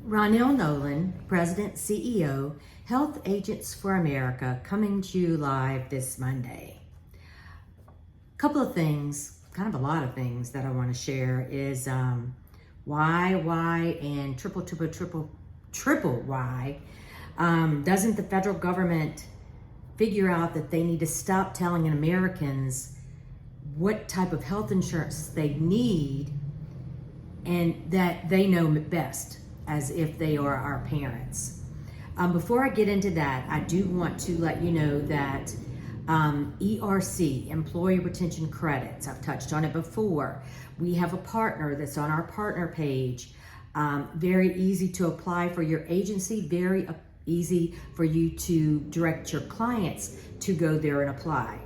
Ronell Nolan, President, CEO, Health Agents for America, coming to you live this Monday. Couple of things, kind of a lot of things that I want to share is why, and triple why. Doesn't the federal government figure out that they need to stop telling Americans what type of health insurance they need and that they know best, as if they are our parents? Before I get into that, I do want to let you know that ERC, Employee Retention Credits, I've touched on it before. We have a partner that's on our partner page. Very easy to apply for your agency, very easy for you to direct your clients to go there and apply.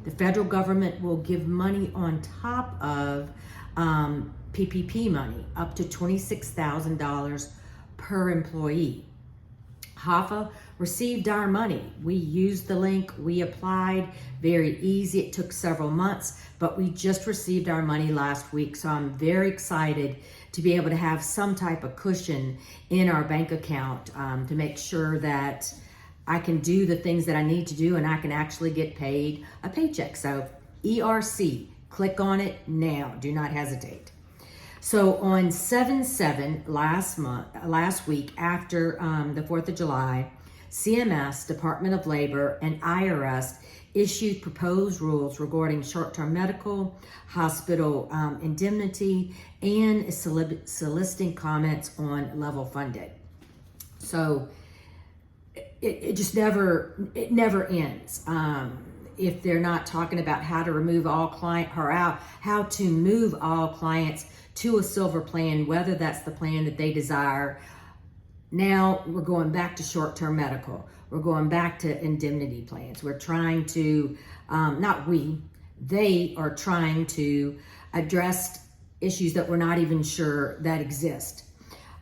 The federal government will give money on top of PPP money, up to $26,000 per employee. HAFA received our money. We used the link, we applied, very easy. It took several months, but we just received our money last week. So I'm very excited to be able to have some type of cushion in our bank account to make sure that I can do the things that I need to do and I can actually get paid a paycheck. So ERC, click on it now, do not hesitate. So on 7/7 last week, after the 4th of July, CMS, Department of Labor, and IRS issued proposed rules regarding short-term medical, hospital indemnity, and soliciting comments on level funded. So it just never ends. If they're not talking about how to remove all how to move all clients to a silver plan, whether that's the plan that they desire. Now we're going back to short-term medical. We're going back to indemnity plans. We're trying to, they are trying to address issues that we're not even sure that exist.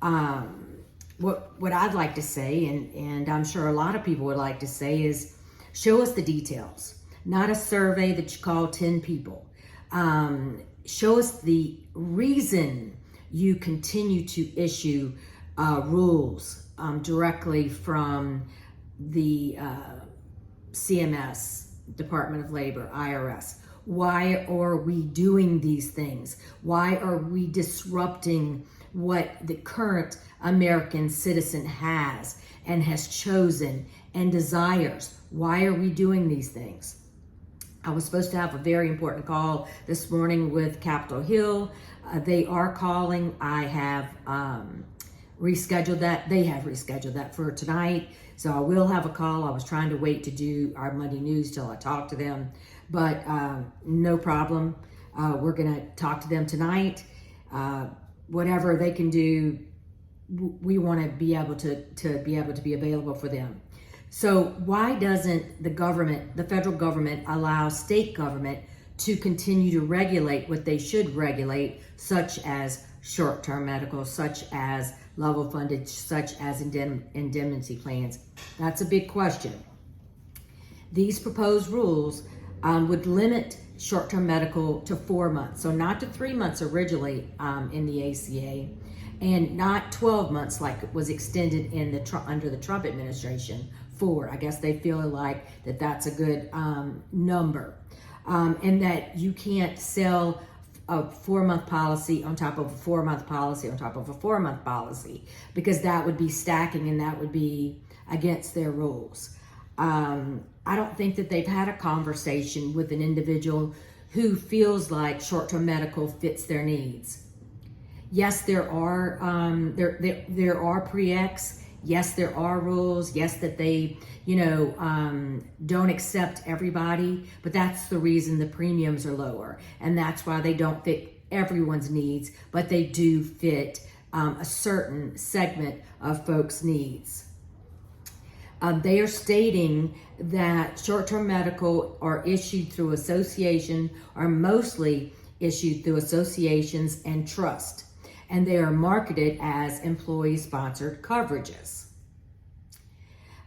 What I'd like to say, and I'm sure a lot of people would like to say, is show us the details, not a survey that you call 10 people. Show us the reason you continue to issue rules directly from the CMS, Department of Labor, IRS. Why are we doing these things? Why are we disrupting what the current American citizen has and has chosen and desires? Why are we doing these things? I was supposed to have a very important call this morning with Capitol Hill. They are calling. I have rescheduled that. They have rescheduled that for tonight. So I will have a call. I was trying to wait to do our Monday news till I talk to them, but no problem. We're going to talk to them tonight. Whatever they can do, we want to be able to be available for them. So why doesn't the federal government, allow state government to continue to regulate what they should regulate, such as short-term medical, such as level funded, such as indemnity plans? That's a big question. These proposed rules would limit short-term medical to 4 months, so not to 3 months originally in the ACA, and not 12 months like it was extended in under the Trump administration. 4. I guess they feel like that's a good number, and that you can't sell a 4-month policy on top of a 4-month policy on top of a 4-month policy, because that would be stacking and that would be against their rules. I don't think that they've had a conversation with an individual who feels like short-term medical fits their needs. Yes, there are pre-ex. Yes, there are rules. Yes, that they, don't accept everybody, but that's the reason the premiums are lower. And that's why they don't fit everyone's needs, but they do fit a certain segment of folks' needs. They are stating that short-term medical are issued through association, are mostly issued through associations and trust, and they are marketed as employee-sponsored coverages.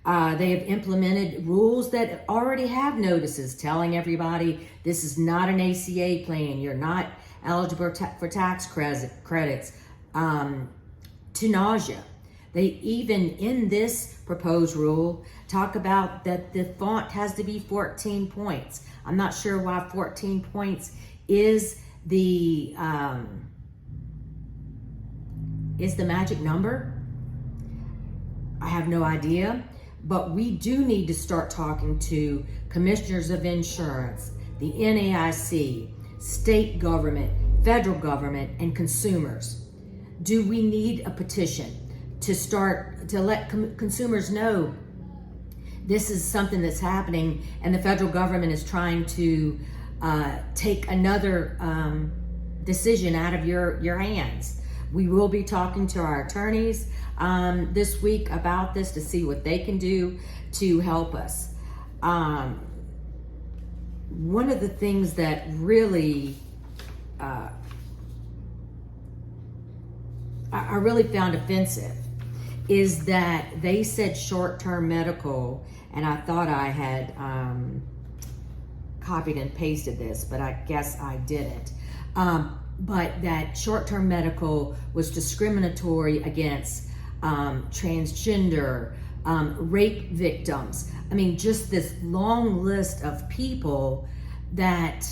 They have implemented rules that already have notices telling everybody this is not an ACA plan, you're not eligible for tax credits, to nausea. They even, in this proposed rule, talk about that the font has to be 14 points. I'm not sure why 14 points is the magic number. I have no idea, but we do need to start talking to commissioners of insurance, the NAIC, state government, federal government, and consumers. Do we need a petition to start to let consumers know this is something that's happening, and the federal government is trying to take another decision out of your hands? We will be talking to our attorneys this week about this to see what they can do to help us. One of the things that really I really found offensive is that they said short-term medical, and I thought I had copied and pasted this, but I guess I didn't. But that short-term medical was discriminatory against transgender, rape victims. I mean, just this long list of people that,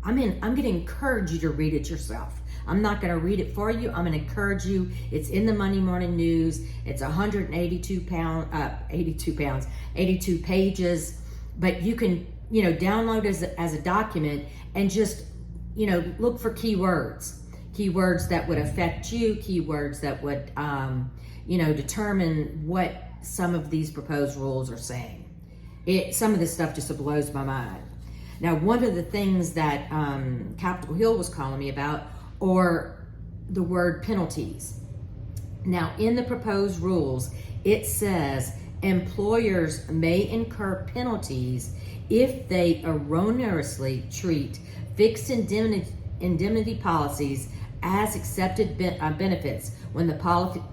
I'm going to encourage you to read it yourself. I'm not going to read it for you. I'm going to encourage you. It's in the Monday Morning News. It's 82 pages, but you can, download as a document and just, look for keywords that would affect you, keywords that would, determine what some of these proposed rules are saying. Some of this stuff just blows my mind. Now, one of the things that Capitol Hill was calling me about or the word penalties. Now, in the proposed rules, it says employers may incur penalties if they erroneously treat fixed indemnity policies as accepted benefits when the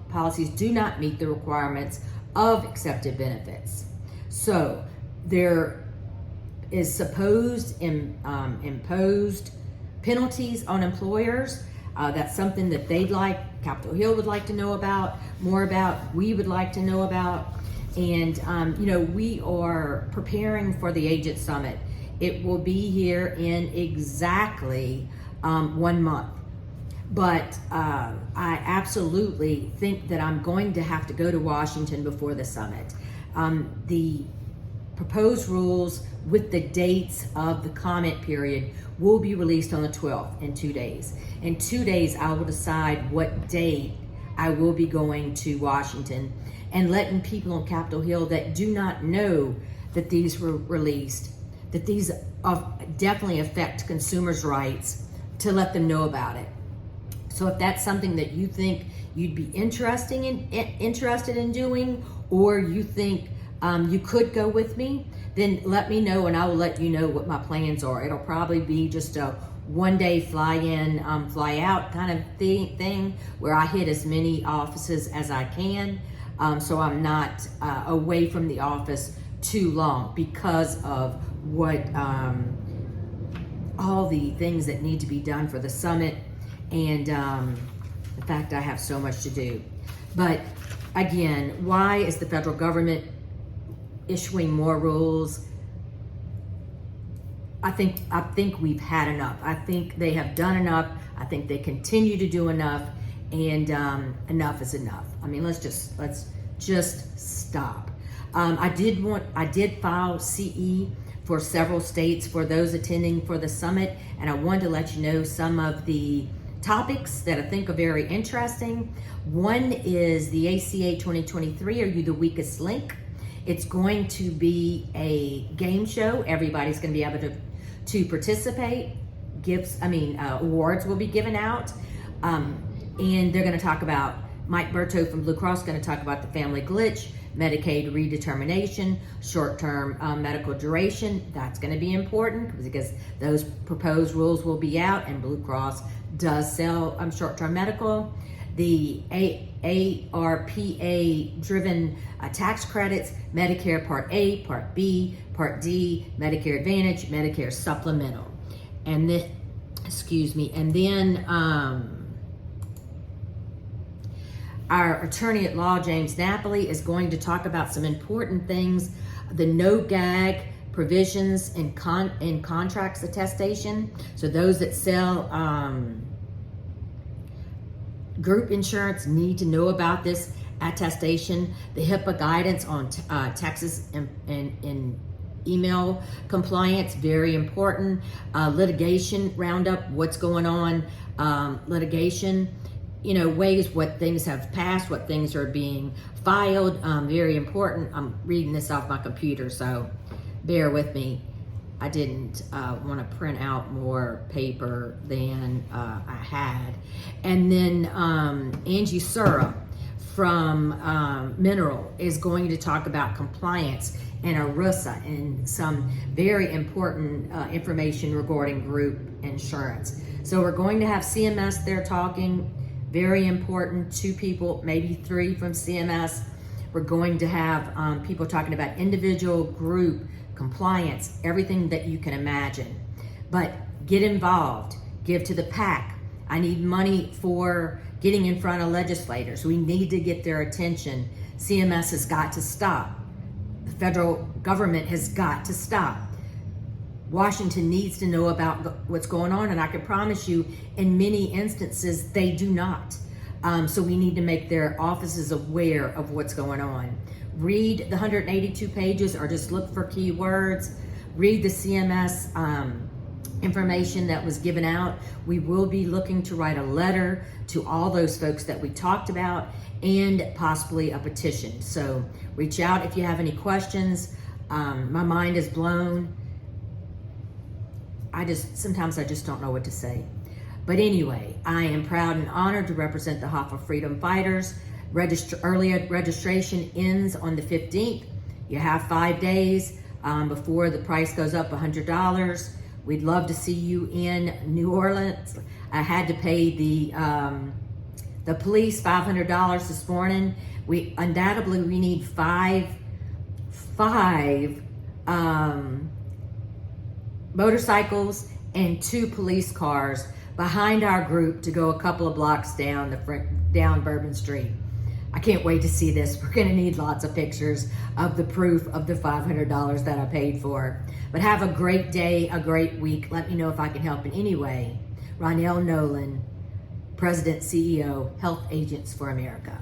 policies do not meet the requirements of accepted benefits. So there is supposed imposed penalties on employers. That's something that Capitol Hill would like to know more about, we would like to know about. And, we are preparing for the Agent Summit. It will be here in exactly 1 month. But I absolutely think that I'm going to have to go to Washington before the summit. The proposed rules with the dates of the comment period will be released on the 12th in 2 days. In 2 days, I will decide what date I will be going to Washington and letting people on Capitol Hill that do not know that these were released, that these definitely affect consumers' rights, to let them know about it. So if that's something that you think you'd be interested in doing, or you think you could go with me, then let me know and I will let you know what my plans are. It'll probably be just a 1 day fly in, fly out kind of thing where I hit as many offices as I can. So I'm not away from the office too long because of what all the things that need to be done for the summit and the fact I have so much to do. But again, why is the federal government issuing more rules? I think we've had enough. I think they have done enough. I think they continue to do enough, and enough is enough. I mean, let's just stop. I did file CE for several states for those attending for the summit, and I wanted to let you know some of the topics that I think are very interesting. One is the ACA 2023, Are You the Weakest Link? It's going to be a game show. Everybody's going to be able to participate. Awards will be given out. And they're going to talk about, Mike Berto from Blue Cross is going to talk about the family glitch, Medicaid redetermination, short-term medical duration. That's going to be important because those proposed rules will be out, and Blue Cross does sell short-term medical. The ARPA-driven tax credits, Medicare Part A, Part B, Part D, Medicare Advantage, Medicare Supplemental. And then Our attorney at law, James Napoli, is going to talk about some important things, the no gag provisions in contracts attestation. So those that sell group insurance need to know about this attestation. The HIPAA guidance on Texas and email compliance, very important. Litigation roundup, what's going on, litigation, ways what things have passed, what things are being filed, very important. I'm reading this off my computer, so bear with me. I didn't want to print out more paper than I had. And then Angie Sura from Mineral is going to talk about compliance and ERISA and some very important information regarding group insurance. So we're going to have CMS there talking, very important, 2 people, maybe 3 from CMS. We're going to have people talking about individual, group, compliance, everything that you can imagine. But get involved, give to the PAC. I need money for getting in front of legislators. We need to get their attention. CMS has got to stop. The federal government has got to stop. Washington needs to know about what's going on, and I can promise you, in many instances, they do not. So we need to make their offices aware of what's going on. Read the 182 pages or just look for keywords. Read the CMS information that was given out. We will be looking to write a letter to all those folks that we talked about and possibly a petition. So reach out if you have any questions. My mind is blown. Sometimes I just don't know what to say. But anyway, I am proud and honored to represent the HAFA Freedom Fighters. Early registration ends on the 15th. You have 5 days before the price goes up $100. We'd love to see you in New Orleans. I had to pay the police $500 this morning. We need five motorcycles and 2 police cars behind our group to go a couple of blocks down Bourbon Street. I can't wait to see this. We're gonna need lots of pictures of the proof of the $500 that I paid for. But have a great day, a great week. Let me know if I can help in any way. Ronell Nolan, President, CEO, Health Agents for America.